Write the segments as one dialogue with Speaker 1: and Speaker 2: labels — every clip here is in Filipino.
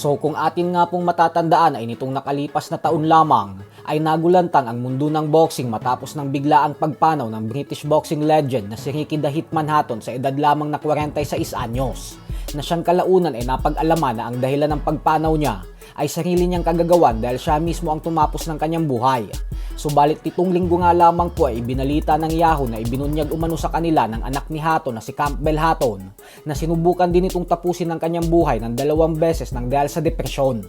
Speaker 1: So kung atin nga pong matatandaan ay nitong nakalipas na taon lamang ay nagulantang ang mundo ng boxing matapos ng biglaang pagpanaw ng British boxing legend na si Ricky the Hitman Hatton sa edad lamang na 46 anyos, na siyang kalaunan ay napag-alaman na ang dahilan ng pagpanaw niya ay sarili niyang kagagawan dahil siya mismo ang tumapos ng kanyang buhay. Subalit itong linggo nga lamang po ay ibinalita ng Yahoo na ibinunyag umano sa kanila ng anak ni Hatton na si Campbell Hatton na sinubukan din itong tapusin ng kanyang buhay ng 2 beses nang dahil sa depresyon.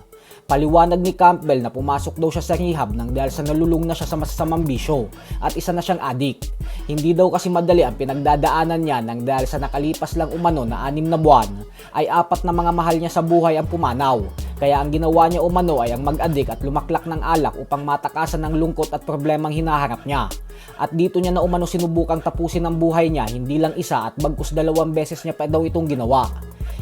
Speaker 1: Paliwanag ni Campbell na pumasok daw siya sa rehab nang dahil sa nalulung na siya sa masasamang bisyo at isa na siyang addict. Hindi daw kasi madali ang pinagdadaanan niya nang dahil sa nakalipas lang umano na 6 na buwan ay 4 na mga mahal niya sa buhay ang pumanaw. Kaya ang ginawa niya umano ay ang mag-addict at lumaklak ng alak upang matakasan ng lungkot at problemang hinaharap niya. At dito niya na umano sinubukang tapusin ang buhay niya, hindi lang isa at bagkus 2 beses niya pa daw itong ginawa.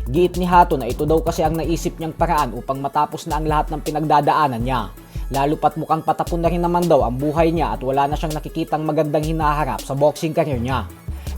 Speaker 1: Giit ni Hatton na ito daw kasi ang naisip niyang paraan upang matapos na ang lahat ng pinagdadaanan niya. Lalo pat mukhang patapon na rin naman daw ang buhay niya at wala na siyang nakikitang magandang hinaharap sa boxing career niya.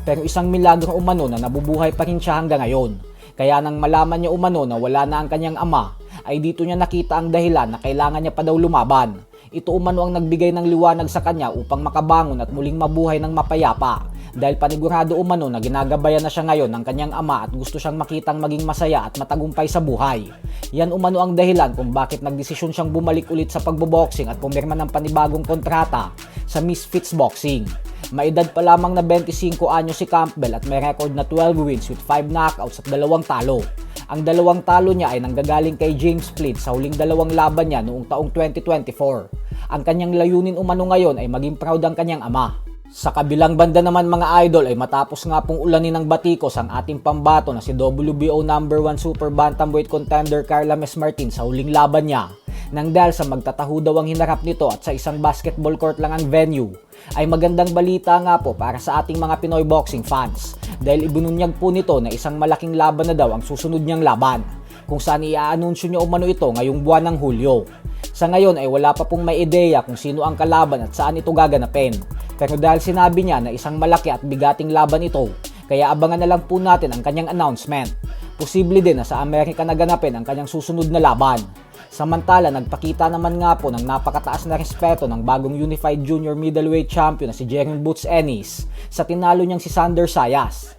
Speaker 1: Pero isang milagro umano na nabubuhay pa rin siya hanggang ngayon. Kaya nang malaman niya umano na wala na ang kanyang ama, ay dito niya nakita ang dahilan na kailangan niya pa daw lumaban. Ito umano ang nagbigay ng liwanag sa kanya upang makabangon at muling mabuhay ng mapayapa. Dahil panigurado umano na ginagabayan na siya ngayon ng kanyang ama at gusto siyang makitang maging masaya at matagumpay sa buhay. Yan umano ang dahilan kung bakit nagdesisyon siyang bumalik ulit sa pagboboxing at pumirma ng panibagong kontrata sa Misfits Boxing. Maedad pa lamang na 25 anyo si Campbell at may record na 12 wins with 5 knockouts at 2 talo. Ang 2 talo niya ay nanggagaling kay James Flint sa huling 2 laban niya noong taong 2024. Ang kanyang layunin umano ngayon ay maging proud ang kanyang ama. Sa kabilang banda naman mga idol ay matapos nga pong ulanin ng batikos ang ating pambato na si WBO #1 super bantamweight contender Carla Martin sa huling laban niya. Nang dahil sa magtataho daw ang hinarap nito at sa isang basketball court lang ang venue, ay magandang balita nga po para sa ating mga Pinoy boxing fans dahil ibinunyag po nito na isang malaking laban na daw ang susunod niyang laban, kung saan i-aanunsyo niya umano ito ngayong buwan ng Hulyo. Sa ngayon ay wala pa pong may ideya kung sino ang kalaban at saan ito gaganapin. Pero dahil sinabi niya na isang malaki at bigating laban ito, kaya abangan na lang po natin ang kanyang announcement. Posible din na sa Amerika naganapin ang kanyang susunod na laban. Samantala, nagpakita naman nga po ng napakataas na respeto ng bagong Unified Junior Middleweight Champion na si Jeremy Boots Ennis sa tinalo niyang si Sander Sayas.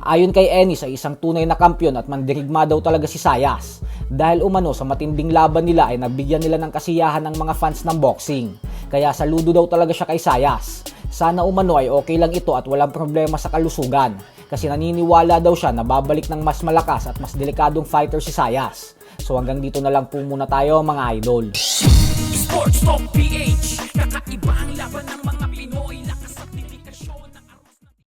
Speaker 1: Ayon kay Ennis ay isang tunay na kampyon at mandirigma daw talaga si Sayas. Dahil umano sa matinding laban nila ay nabigyan nila ng kasiyahan ng mga fans ng boxing. Kaya saludo daw talaga siya kay Sayas. Sana umano ay okay lang ito at walang problema sa kalusugan. Kasi naniniwala daw siya na babalik ng mas malakas at mas delikadong fighter si Sayas. So hanggang dito na lang po muna tayo mga idol.
Speaker 2: Sports Talk PH